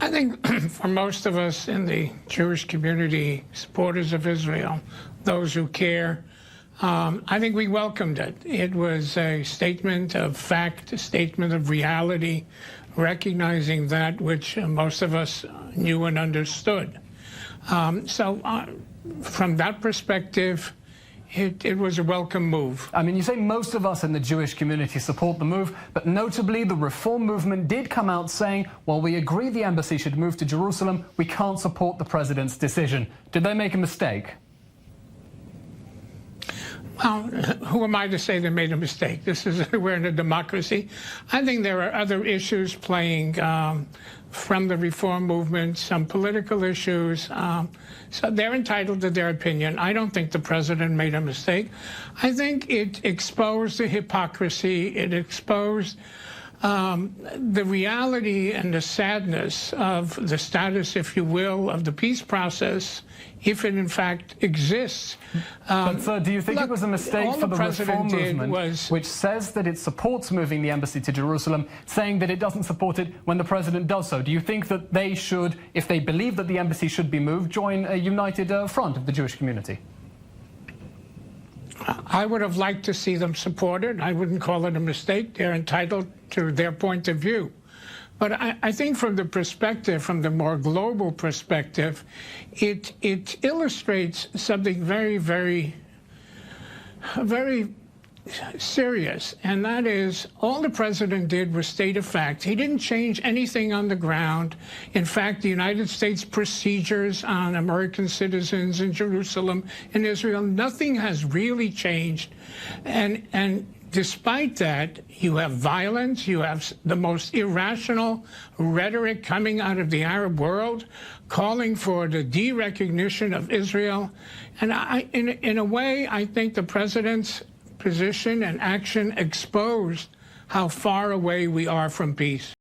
I think for most of us in the Jewish community, supporters of Israel, those who care, I think we welcomed it. It was a statement of fact, a statement of reality, recognizing that which most of us knew and understood. From that perspective, it was a welcome move. I mean, you say most of us in the Jewish community support the move, but notably the Reform movement did come out saying, while we agree the embassy should move to Jerusalem, we can't support the president's decision. Did they make a mistake? Well, who am I to say they made a mistake? We're in a democracy. I think there are other issues playing from the Reform movement, some political issues. So they're entitled to their opinion. I don't think the president made a mistake. I think it exposed the hypocrisy. It exposed the reality and the sadness of the status, if you will, of the peace process, if it in fact exists. But sir, do you think it was a mistake for the Reform movement, which says that it supports moving the embassy to Jerusalem, saying that it doesn't support it when the president does so? Do you think that they should, if they believe that the embassy should be moved, join a united front of the Jewish community? I would have liked to see them supported. I wouldn't call it a mistake. They're entitled to their point of view. But I think from the perspective, from the more global perspective, it illustrates something very, very, very serious, and that is all the president did was state a fact. He didn't change anything on the ground. In fact, the United States procedures on American citizens in Jerusalem and Israel, nothing has really changed. And despite that, you have violence, you have the most irrational rhetoric coming out of the Arab world, calling for the de-recognition of Israel. And in a way, I think the president's position and action exposed how far away we are from peace.